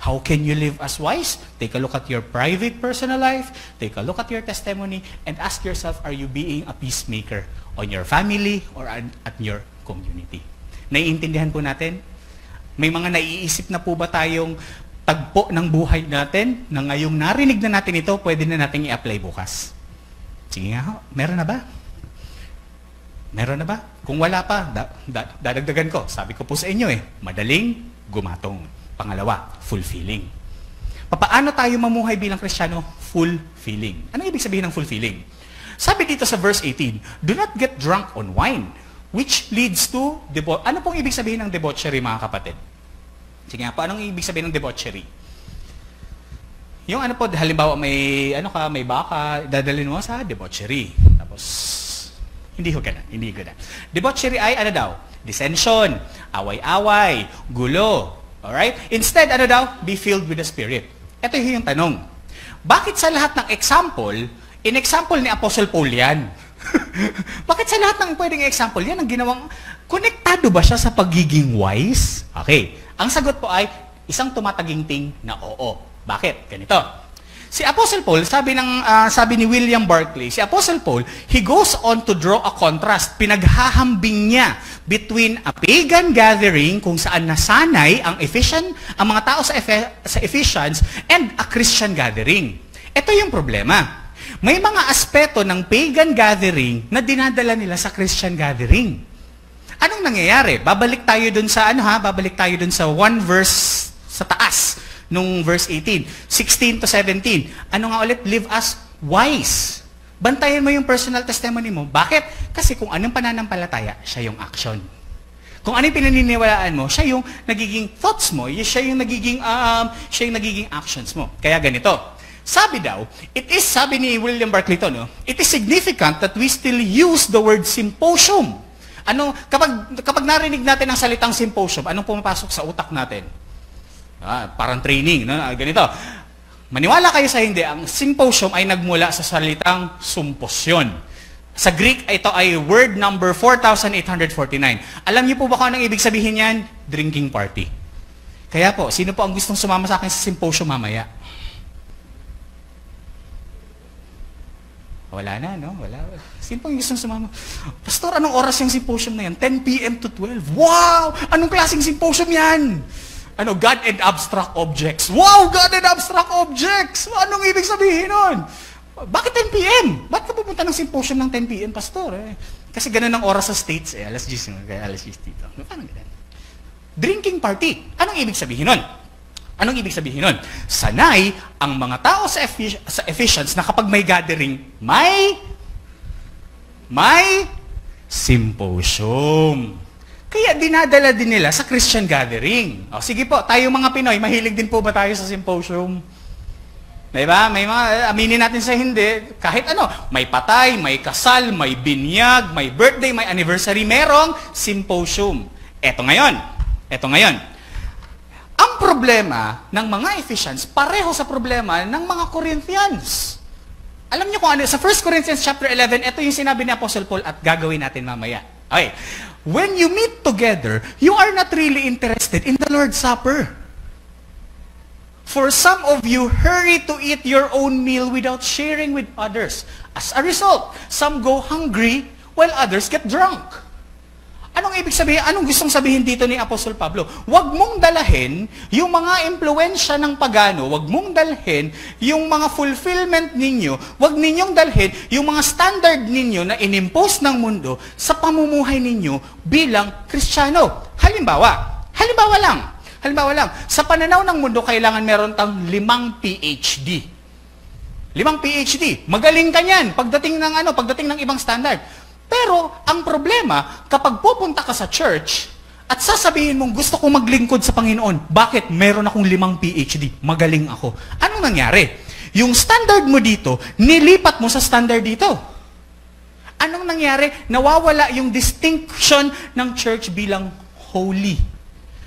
How can you live as wise? Take a look at your private personal life, take a look at your testimony, and ask yourself, are you being a peacemaker on your family or at your community? Naiintindihan po natin? May mga naiisip na po ba tayong tagpo ng buhay natin na ngayong narinig na natin ito, pwede na natin i-apply bukas? Sige nga ho, meron na ba? Meron na ba? Kung wala pa, dadagdagan ko. Sabi ko po sa inyo madaling gumatong. Pangalawa, fulfilling. Paano tayo mamuhay bilang Kristiyano? Fulfilling. Ano ibig sabihin ng fulfilling? Sabi dito sa verse 18, do not get drunk on wine, which leads to ano pong ibig sabihin ng debauchery, mga kapatid? Sige nga po, anong ibig sabihin ng debauchery? Yung ano po, halimbawa may baka, dadalhin mo sa debauchery. Tapos, hindi ko ganun. Debauchery ay ano daw? Dissension, away-away, gulo. Alright? Instead, ano daw? Be filled with the Spirit. Ito yung tanong. Bakit sa lahat ng example, in-example ni Apostle Paul yan? Bakit sa lahat ng pwedeng example yan, ang ginawang, konektado ba siya sa pagiging wise? Okay. Ang sagot po ay, isang tumataginting na oo. Bakit? Ganito. Si Apostle Paul, sabi ni William Barclay, si Apostle Paul, he goes on to draw a contrast. Pinaghahambing niya between a pagan gathering kung saan nasanay ang mga tao sa Ephesians and a Christian gathering. Ito yung problema. May mga aspeto ng pagan gathering na dinadala nila sa Christian gathering. Anong nangyayari? Babalik tayo dun sa one verse sa taas. Nung verse 18, 16 to 17. Ano nga ulit? Live as wise. Bantayan mo yung personal testimony mo. Bakit? Kasi kung anong pananampalataya, siya yung action. Kung anong pinaniniwalaan mo, siya yung nagiging thoughts mo, siya yung nagiging actions mo. Kaya ganito. Sabi ni William Barclay to, it is significant that we still use the word symposium. Kapag narinig natin ang salitang symposium, anong pumapasok sa utak natin? Parang training, ganito. Maniwala kayo sa hindi, ang symposium ay nagmula sa salitang sumposyon. Sa Greek, ito ay word number 4,849. Alam niyo po ba kung anong ibig sabihin yan? Drinking party. Kaya po, sino po ang gustong sumama sa akin sa symposium mamaya? Wala na, no? Wala. Sino po ang gustong sumama? Pastor, anong oras yung symposium na yan? 10 p.m. to 12. Wow! Anong klaseng symposium yan? God and abstract objects. Wow, God and abstract objects! Anong ibig sabihin nun? Bakit 10 p.m.? Bakit ka pupunta ng symposium ng 10 p.m., Pastor? Kasi ganun ang oras sa States. Alas 10, kaya alas 10 dito. Paano ganun? Drinking party. Anong ibig sabihin nun? Sanay ang mga tao sa Ephesians na kapag may gathering, may symposium. Kaya dinadala din nila sa Christian gathering. Sige po, tayo mga Pinoy, mahilig din po ba tayo sa symposium? Diba? May mga, aminin natin sa hindi, kahit may patay, may kasal, may binyag, may birthday, may anniversary, merong symposium. Eto ngayon. Ang problema ng mga Ephesians, pareho sa problema ng mga Corinthians. Alam niyo kung ano, sa 1 Corinthians chapter 11, ito yung sinabi ni Apostle Paul at gagawin natin mamaya. Okay. When you meet together, you are not really interested in the Lord's Supper. For some of you hurry to eat your own meal without sharing with others. As a result, some go hungry while others get drunk. Anong ibig sabihin? Anong gustong sabihin dito ni Apostol Pablo? Huwag mong dalahin yung mga impluensya ng pagano, huwag mong dalhin yung mga fulfillment ninyo, huwag ninyong dalhin yung mga standard ninyo na inimpose ng mundo sa pamumuhay ninyo bilang Kristiyano. Halimbawa lang, sa pananaw ng mundo, kailangan meron tang 5 PhD. 5 PhD. Magaling ka niyan pagdating ng ibang standard. Pero, ang problema, kapag pupunta ka sa church, at sasabihin mong gusto kong maglingkod sa Panginoon, bakit? Meron akong 5 PhD. Magaling ako. Anong nangyari? Yung standard mo dito, nilipat mo sa standard dito. Anong nangyari? Nawawala yung distinction ng church bilang holy.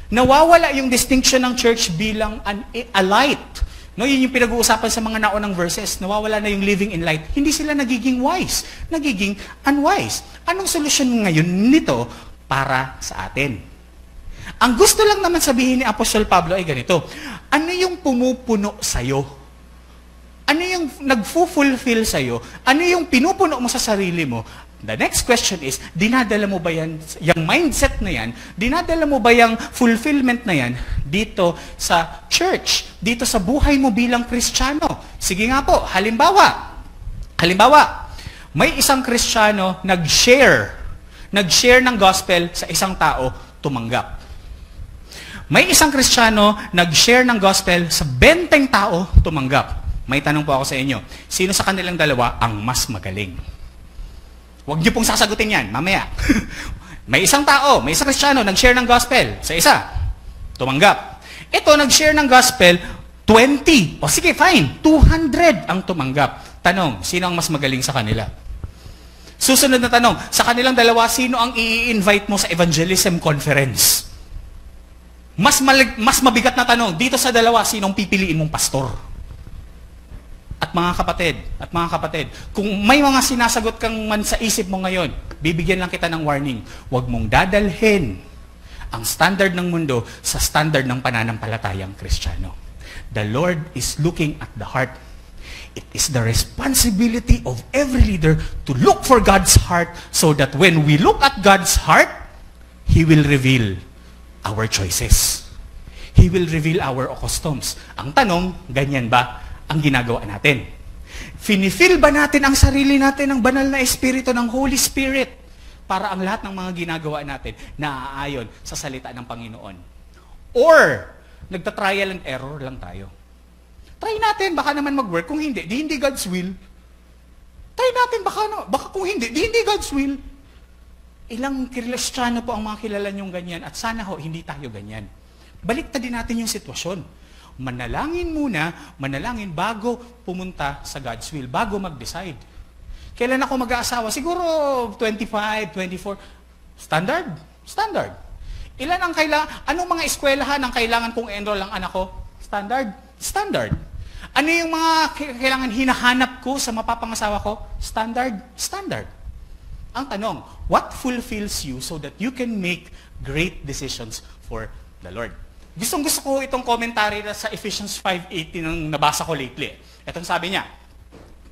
Nawawala yung distinction ng church bilang a light. No, yun yung pinag-uusapan sa mga naunang verses. Nawawala na yung living in light. Hindi sila nagiging wise. Nagiging unwise. Anong solusyon ngayon nito para sa atin? Ang gusto lang naman sabihin ni Apostol Pablo ay ganito. Ano yung pumupuno sa'yo? Ano yung nagfulfill sa'yo? Ano yung pinupuno mo sa sarili mo? The next question is, dinadala mo ba yan, yung mindset na yan, dinadala mo ba yung fulfillment na yan dito sa church, dito sa buhay mo bilang Kristiyano? Sige nga po, halimbawa, may isang Kristiyano nag-share ng gospel sa isang tao, tumanggap. May isang Kristiyano nag-share ng gospel sa 20 tao, tumanggap. May tanong po ako sa inyo, sino sa kanilang dalawa ang mas magaling? Huwag niyo pong sasagutin yan, mamaya. May isang Kristiyano, nag-share ng gospel sa isa. Tumanggap. Ito, nag-share ng gospel, 20. O sige, fine. 200 ang tumanggap. Tanong, sino ang mas magaling sa kanila? Susunod na tanong, sa kanilang dalawa, sino ang i-invite mo sa evangelism conference? Mas mabigat na tanong, dito sa dalawa, sinong pipiliin mong pastor? At mga kapatid, kung may mga sinasagot kang man sa isip mo ngayon, bibigyan lang kita ng warning. Huwag mong dadalhin ang standard ng mundo sa standard ng pananampalatayang Kristiyano. The Lord is looking at the heart. It is the responsibility of every leader to look for God's heart so that when we look at God's heart, He will reveal our choices. He will reveal our customs. Ang tanong, ganyan ba ang ginagawa natin? Finifeel ba natin ang sarili natin ng banal na Espiritu ng Holy Spirit para ang lahat ng mga ginagawa natin naaayon sa salita ng Panginoon? Or, nagta-trial and error lang tayo? Try natin, baka naman mag-work. Kung hindi, di hindi God's will. Try natin, baka kung hindi, di hindi God's will. Ilang Kristiyano po ang mga kilala niyong ganyan at sana ho, hindi tayo ganyan. Baliktad din natin yung sitwasyon. Manalangin bago pumunta sa God's will, bago mag-decide. Kailan ako mag-aasawa? Siguro 25, 24. Standard. Ilan ang anong mga eskwelahan ang kailangan kong enroll ang anak ko? Standard. Ano yung mga kailangan hinahanap ko sa mapapangasawa ko? Standard. Ang tanong, what fulfills you so that you can make great decisions for the Lord? Gustong-gusto ko itong commentary na sa Ephesians 5:18 nang nabasa ko lately. Itong sabi niya,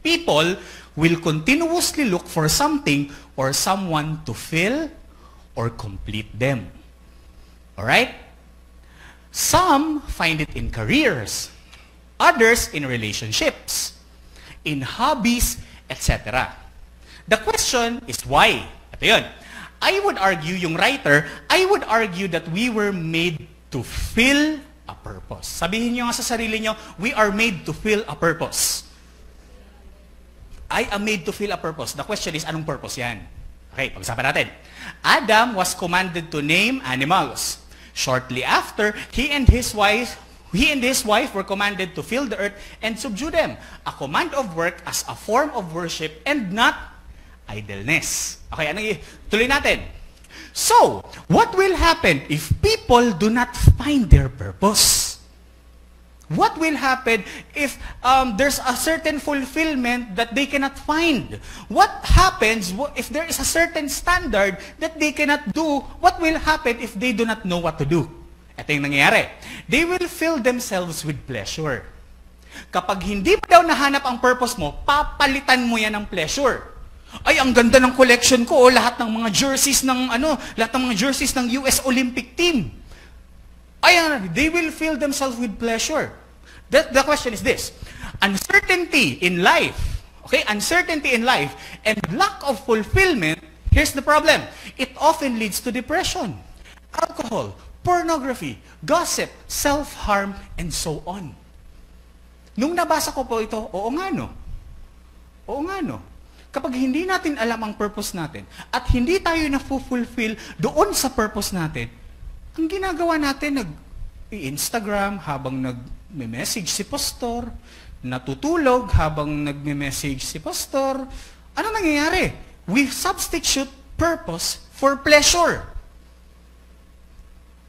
people will continuously look for something or someone to fill or complete them. Alright? Some find it in careers, others in relationships, in hobbies, etc. The question is why? Ito yun. I would argue that we were made to fill a purpose. Sabihin nyo nga sa sarili nyo, we are made to fill a purpose. I am made to fill a purpose. The question is, anong purpose yan? Okay, pag-usapan natin. Adam was commanded to name animals. Shortly after, he and his wife were commanded to fill the earth and subdue them. A command of work as a form of worship and not idleness. Okay, tuloy natin. So, what will happen if people do not find their purpose? What will happen if there's a certain fulfillment that they cannot find? What happens if there is a certain standard that they cannot do? What will happen if they do not know what to do? Ito yung nangyayari. They will fill themselves with pleasure. Kapag hindi mo daw nahanap ang purpose mo, papalitan mo yan ng pleasure. Ay, ang ganda ng collection ko, lahat ng mga jerseys ng US Olympic team. Ay, they will fill themselves with pleasure. The question is this. Uncertainty in life and lack of fulfillment, here's the problem. It often leads to depression. alcohol, pornography, gossip, self-harm, and so on. Nung nabasa ko po ito, oo nga no. Oo nga no. Kapag hindi natin alam ang purpose natin at hindi tayo na-fulfill doon sa purpose natin, ang ginagawa natin, nag-Instagram habang nag-message si pastor, natutulog habang nag-message si pastor. Ano nangyayari? We substitute purpose for pleasure.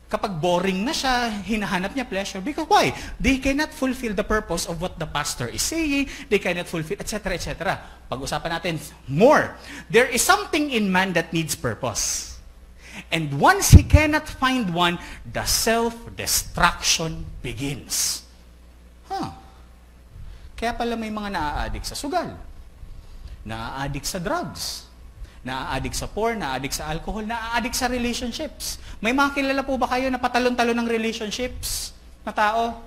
Kapag boring na siya, hinahanap niya pleasure. Because why? They cannot fulfill the purpose of what the pastor is saying. They cannot fulfill, etc., etc. Pag-usapan natin more. There is something in man that needs purpose. And once he cannot find one, the self-destruction begins. Kaya pala may mga naa-addict sa sugal, naa-addict sa drugs, naa-addict sa porn, naa-addict sa alcohol, naa-addict sa relationships. May mga kilala po ba kayo na patalon-talon ng relationships na tao?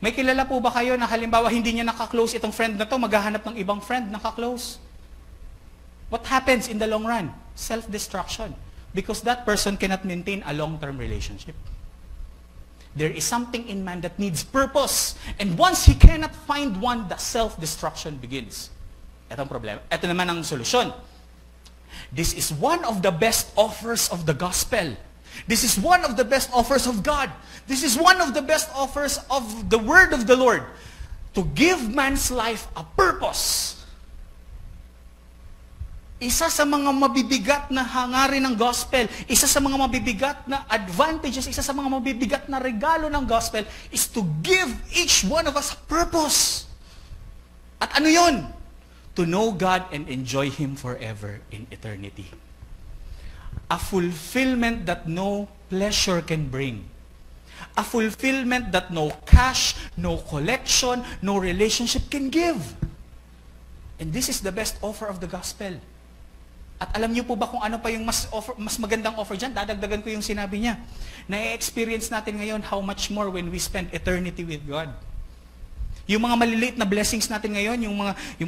May kilala po ba kayo na halimbawa hindi niya nakaklose itong friend na to, maghahanap ng ibang friend na nakaklose? What happens in the long run? Self-destruction. Because that person cannot maintain a long-term relationship. There is something in man that needs purpose. And once he cannot find one, the self-destruction begins. Ito ang problema. Ito naman ang solusyon. This is one of the best offers of the gospel. This is one of the best offers of God. This is one of the best offers of the word of the Lord. To give man's life a purpose. Isa sa mga mabibigat na hangarin ng gospel, isa sa mga mabibigat na advantages, isa sa mga mabibigat na regalo ng gospel is to give each one of us a purpose. At ano yun? To know God and enjoy Him forever in eternity. A fulfillment that no pleasure can bring. A fulfillment that no cash, no collection, no relationship can give. And this is the best offer of the gospel. At alam niyo po ba kung ano pa yung mas magandang offer dyan? Dadagdagan ko yung sinabi niya. Na-experience natin ngayon how much more when we spend eternity with God. Yung mga maliliit na blessings natin ngayon, yung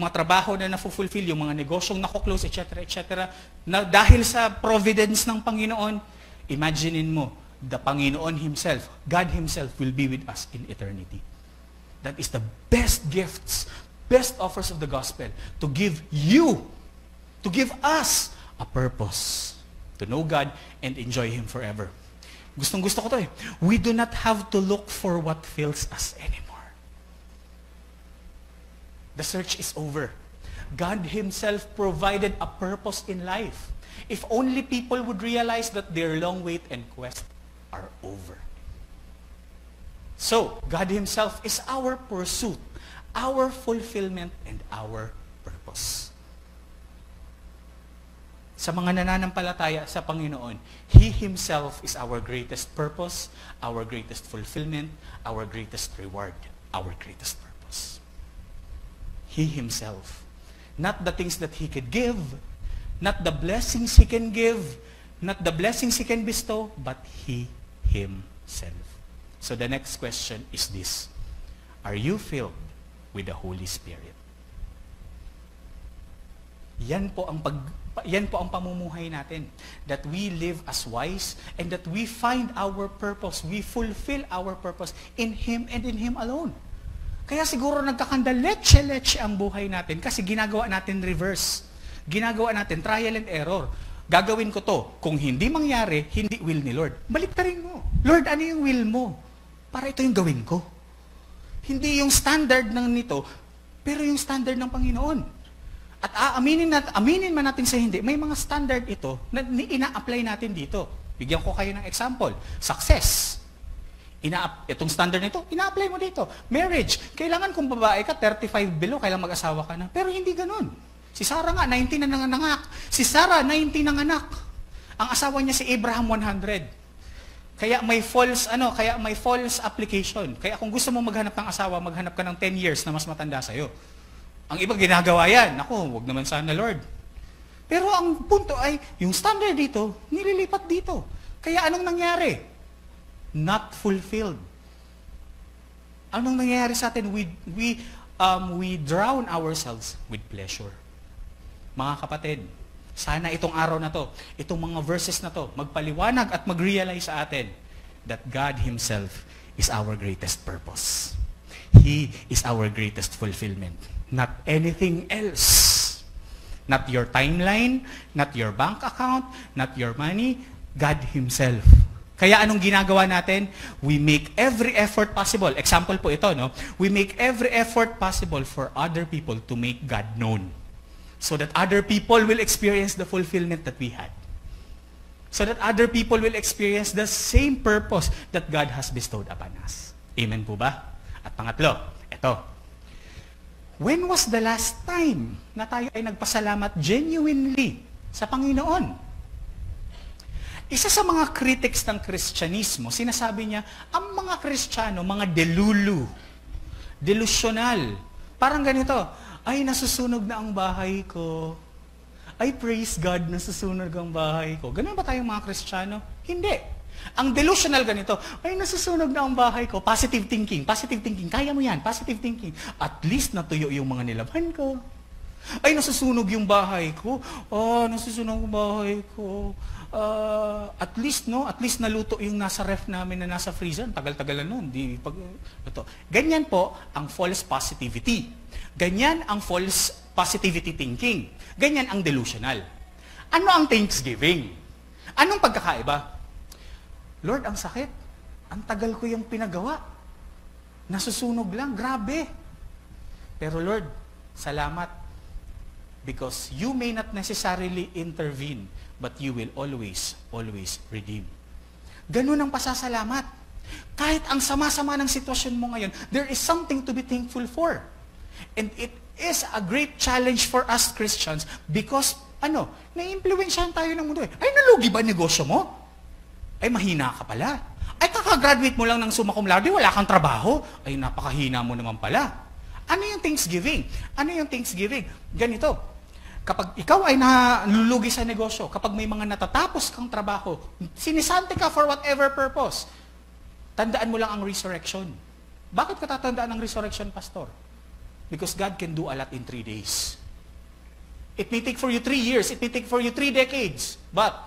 mga trabaho na na-fulfill, yung mga negosyong nako-close, etc., etc., na dahil sa providence ng Panginoon, imaginein mo, the Panginoon Himself, God Himself will be with us in eternity. That is the best gifts, best offers of the gospel, to give you, to give us a purpose, to know God and enjoy Him forever. Gustong-gusto ko to eh. We do not have to look for what fills us anymore. The search is over. God Himself provided a purpose in life. If only people would realize that their long wait and quest are over. So, God Himself is our pursuit, our fulfillment, and our purpose. Sa mga nananampalataya sa Panginoon, He Himself is our greatest purpose, our greatest fulfillment, our greatest reward, our greatest purpose. He Himself. Not the things that He could give, not the blessings He can give, not the blessings He can bestow, but He Himself. So the next question is this: are you filled with the Holy Spirit? Yan po ang pamumuhay natin. That we live as wise and that we find our purpose, we fulfill our purpose in Him and in Him alone. Kaya siguro nagkakanda leche-leche ang buhay natin kasi ginagawa natin reverse. Ginagawa natin trial and error. Gagawin ko to. Kung hindi mangyari, hindi will ni Lord. Baliktarin mo. Lord, ano yung will mo? Para ito yung gawin ko. Hindi yung standard ng nito, pero yung standard ng Panginoon. At aminin man natin sa hindi, may mga standard ito na ina-apply natin dito. Bigyan ko kayo ng example. Success. Itong standard nito, ina-apply mo dito. Marriage. Kailangan kung babae ka, 35 below, kailangan mag-asawa ka na. Pero hindi ganun. Si Sarah nga, 19 na nanganak. Si Sarah, 19 nanganak. Ang asawa niya si Abraham, 100. Kaya may false application. Kaya kung gusto mo maghanap ng asawa, maghanap ka ng 10 years na mas matanda sa'yo. Ang iba ginagawa yan. Ako, wag naman sana, Lord. Pero ang punto ay, yung standard dito, nililipat dito. Kaya anong nangyari? Not fulfilled. Anong nangyayari sa atin? We drown ourselves with pleasure. Mga kapatid, Sana itong araw na to, itong mga verses na to, magpaliwanag at mag-realize sa atin that God Himself is our greatest purpose. He is our greatest fulfillment. Not anything else. Not your timeline, not your bank account, not your money, God Himself. Kaya anong ginagawa natin? We make every effort possible. Example po ito, no? We make every effort possible for other people to make God known. So that other people will experience the fulfillment that we had. So that other people will experience the same purpose that God has bestowed upon us. Amen po ba? At pangatlo, ito. When was the last time na tayo ay nagpasalamat genuinely sa Panginoon? Isa sa mga critics ng Kristyanismo, sinasabi niya, ang mga Kristiyano, mga delulu, delusional. Parang ganito, ay, nasusunog na ang bahay ko. Ay, praise God, nasusunog ang bahay ko. Ganun ba tayong mga Kristiyano? Hindi. Ang delusional ganito, ay, nasusunog na ang bahay ko. Positive thinking, kaya mo yan, positive thinking. At least natuyo yung mga nilaban ko. Ay, nasusunog yung bahay ko. Oh, nasusunog yung bahay ko. At least naluto yung nasa ref namin na nasa freezer. Tagal-tagal na nun. Ganyan po ang false positivity. Ganyan ang false positivity thinking. Ganyan ang delusional. Ano ang Thanksgiving? Anong pagkakaiba? Lord, ang sakit. Ang tagal ko yung pinagawa. Nasusunog lang. Grabe. Pero Lord, salamat. Because you may not necessarily intervene, but you will always redeem. Ganun ang pasasalamat. Kahit ang sama-sama ng sitwasyon mo ngayon, there is something to be thankful for. And it is a great challenge for us Christians because, na-impluwensyahan tayo ng mundo. Ay, nalugi ba negosyo mo? Ay, mahina ka pala. Ay, kakagraduate mo lang ng summa cum laude, wala kang trabaho. Ay, napakahina mo naman pala. Ano yung Thanksgiving? Ganito. Kapag ikaw ay nalulugi sa negosyo, kapag may mga natatapos kang trabaho, sinisante ka for whatever purpose, tandaan mo lang ang resurrection. Bakit ka tatandaan ang resurrection, Pastor? Because God can do a lot in 3 days. It may take for you 3 years, it may take for you 3 decades, but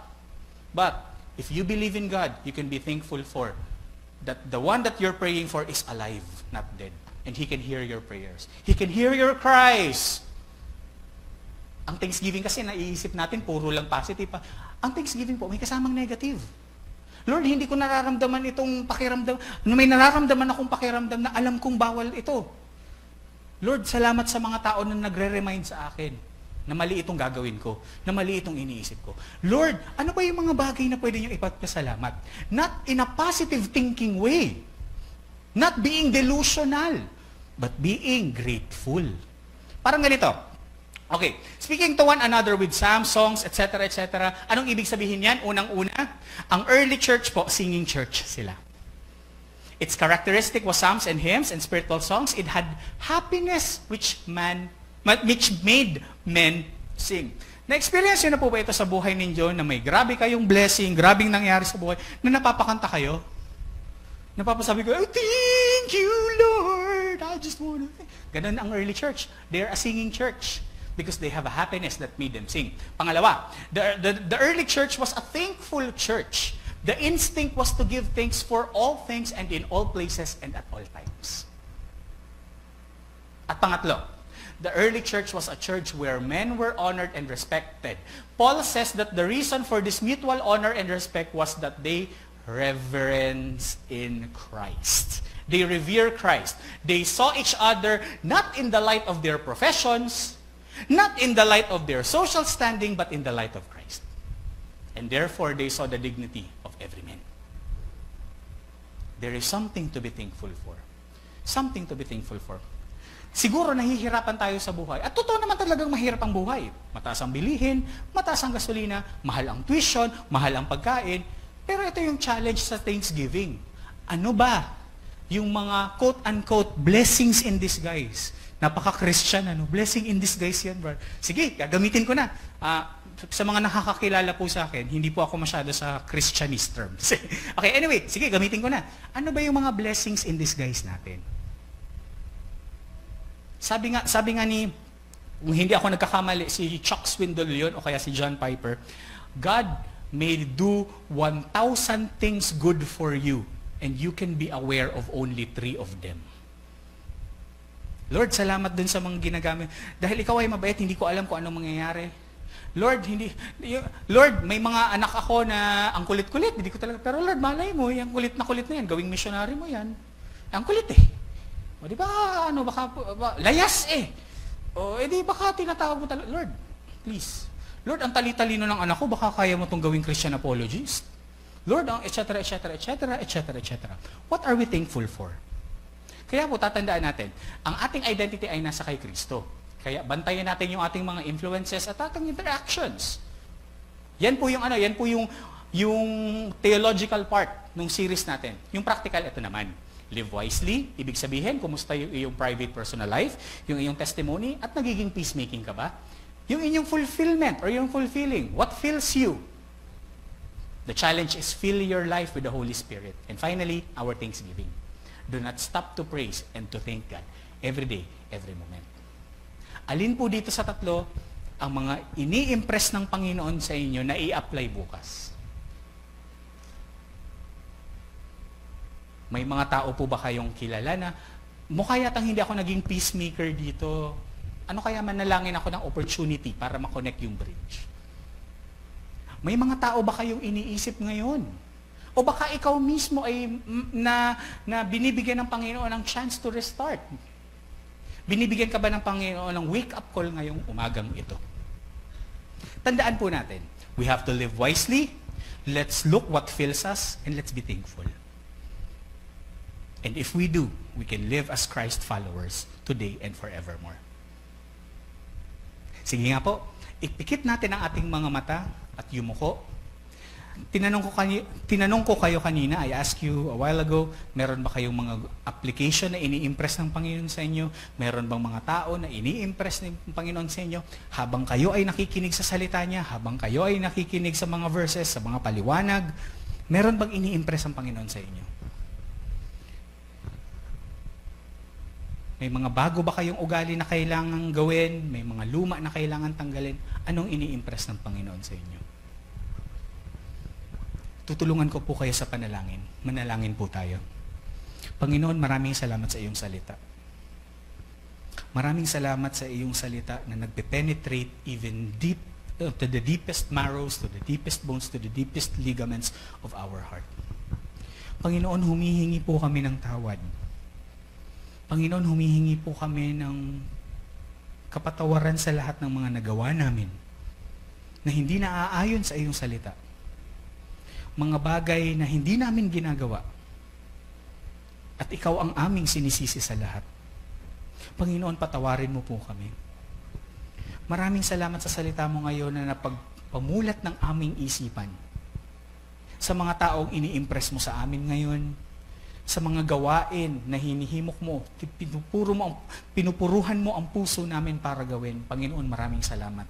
if you believe in God, you can be thankful for that the one that you're praying for is alive, not dead. And He can hear your prayers. He can hear your cries. Ang Thanksgiving kasi naiisip natin, puro lang positive pa. Ang Thanksgiving po, may kasamang negative. Lord, hindi ko nararamdaman itong pakiramdam. May nararamdaman akong pakiramdam na alam kong bawal ito. Lord, salamat sa mga tao na nagre-remind sa akin na mali itong gagawin ko, na mali itong iniisip ko. Lord, ano ba yung mga bagay na pwede nyo ipagpasalamat? Not in a positive thinking way. Not being delusional, but being grateful. Parang ganito. Okay, speaking to one another with psalms, songs, etc., etc. Anong ibig sabihin yan? Unang-una, ang early church po, singing church sila. Its characteristic was psalms and hymns and spiritual songs. It had happiness which made men sing. Na-experience yun na po ba ito sa buhay ninyo na may grabe kayong blessing, grabing nangyari sa buhay, na napapakanta kayo? Napapasabi ko, oh, thank you, Lord. I just want to thank. Ganun ang early church. They're a singing church because they have a happiness that made them sing. Pangalawa, the early church was a thankful church. The instinct was to give thanks for all things and in all places and at all times. At pangatlo, the early church was a church where men were honored and respected. Paul says that the reason for this mutual honor and respect was that they reverence in Christ. They revere Christ. They saw each other not in the light of their professions, not in the light of their social standing, but in the light of Christ. And therefore, they saw the dignity of every man. There is something to be thankful for. Something to be thankful for. Siguro nahihirapan tayo sa buhay. At totoo naman talagang mahirap ang buhay. Mataas ang bilihin, mataas ang gasolina, mahal ang tuition, mahal ang pagkain. Pero ito yung challenge sa Thanksgiving. Ano ba yung mga quote-unquote blessings in disguise? Napaka-Christian, blessing in disguise yan, bro. Sige, gagamitin ko na. Sa mga nakakakilala po sa akin, hindi po ako masyado sa Christianist terms. Okay, anyway, sige, gamitin ko na. Ano ba yung mga blessings in disguise natin? Sabi nga ni kung hindi ako nagkakamali, si Chuck Swindoll yun, o kaya si John Piper, God may do 1,000 things good for you, and you can be aware of only 3 of them. Lord, salamat dun sa mga ginagamit. Dahil ikaw ay mabait, hindi ko alam kung anong mangyayari. Lord, may mga anak ako na ang kulit-kulit, hindi ko talaga, pero Lord, malay mo, yung kulit na yan, gawing missionary mo yan. Ang kulit eh. O di ba, layas eh. O edi baka tinatawag mo talaga, Lord, please. Lord, ang tali-talino ng anak ko, baka kaya mo itong gawing Christian apologist. Lord, ang etc., etc., etc., etc., etc. What are we thankful for? Kaya po, tatandaan natin, ang ating identity ay nasa kay Kristo. Kaya bantayan natin yung ating mga influences at ating interactions. Yan po yung theological part ng series natin. Yung practical, ito naman. Live wisely, ibig sabihin, kumusta yung iyong private personal life, yung iyong testimony, at nagiging peacemaking ka ba? Yung inyong fulfillment or yung fulfilling, what fills you? The challenge is fill your life with the Holy Spirit. And finally, our thanksgiving. Do not stop to praise and to thank God every day, every moment. Alin po dito sa tatlo ang mga ini-impress ng Panginoon sa inyo na i-apply bukas? May mga tao po ba kayong kilala na mukha yatang hindi ako naging peacemaker dito? Ano kaya manalangin ako ng opportunity para makonect yung bridge? May mga tao ba kayong iniisip ngayon? O baka ikaw mismo ay na binibigyan ng Panginoon ng chance to restart? Binibigyan ka ba ng Panginoon ng wake-up call ngayong umagang ito? Tandaan po natin, we have to live wisely, let's look what fills us, and let's be thankful. And if we do, we can live as Christ followers today and forevermore. Sige nga po, ipikit natin ang ating mga mata at yumuko. Tinanong ko kayo kanina, I asked you a while ago, meron ba kayong mga application na ini-impress ng Panginoon sa inyo? Meron bang mga tao na ini-impress ng Panginoon sa inyo? Habang kayo ay nakikinig sa salita niya, habang kayo ay nakikinig sa mga verses, sa mga paliwanag, meron bang ini-impress ang Panginoon sa inyo? May mga bago ba kayong ugali na kailangang gawin? May mga luma na kailangan tanggalin? Anong ini-impress ng Panginoon sa inyo? Tutulungan ko po kayo sa panalangin. Manalangin po tayo. Panginoon, maraming salamat sa iyong salita. Maraming salamat sa iyong salita na nagpe-penetrate even deep to the deepest marrows, to the deepest bones, to the deepest ligaments of our heart. Panginoon, humihingi po kami ng tawad. Panginoon, humihingi po kami ng kapatawaran sa lahat ng mga nagawa namin na hindi naaayon sa iyong salita. Mga bagay na hindi namin ginagawa at ikaw ang aming sinisisi sa lahat. Panginoon, patawarin mo po kami. Maraming salamat sa salita mo ngayon na napagpamulat ng aming isipan sa mga taong ini-impress mo sa amin ngayon, sa mga gawain na hinihimok mo, pinupuruhan mo ang puso namin para gawin. Panginoon, maraming salamat.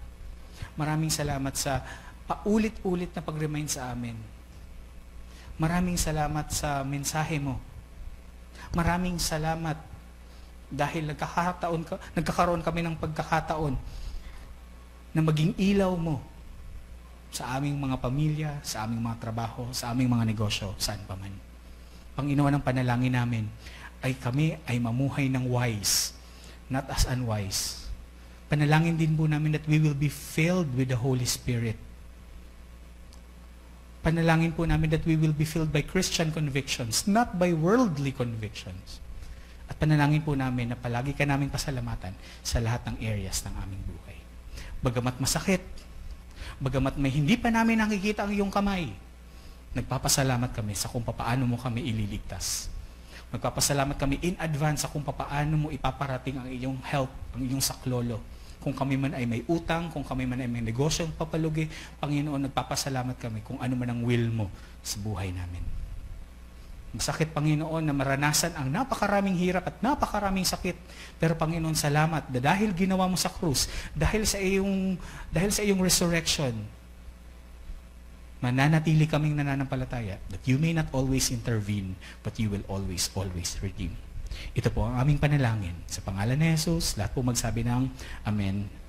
Maraming salamat sa paulit-ulit na pag-remind sa amin. Maraming salamat sa mensahe mo. Maraming salamat dahil nagkakaroon kami ng pagkakataon na maging ilaw mo sa aming mga pamilya, sa aming mga trabaho, sa aming mga negosyo, saan pa man. Panginoon, ang panalangin namin ay kami ay mamuhay ng wise, not as unwise. Panalangin din po namin that we will be filled with the Holy Spirit. Panalangin po namin that we will be filled by Christian convictions, not by worldly convictions. At panalangin po namin na palagi ka namin pasalamatan sa lahat ng areas ng aming buhay. Bagamat masakit, bagamat may hindi pa namin nakikita ang iyong kamay, nagpapasalamat kami sa kung papaano mo kami ililigtas. Nagpapasalamat kami in advance sa kung papaano mo ipaparating ang iyong help, ang iyong saklolo. Kung kami man ay may utang, kung kami man ay may negosyong papalugi, Panginoon, nagpapasalamat kami kung ano man ang will mo sa buhay namin. Masakit, Panginoon, na maranasan ang napakaraming hirap at napakaraming sakit. Pero Panginoon, salamat na dahil ginawa mo sa krus, dahil sa iyong resurrection, mananatili kaming nananampalataya that you may not always intervene, but you will always redeem. Ito po ang aming panalangin. Sa pangalan ni Jesus, lahat po magsabi ng Amen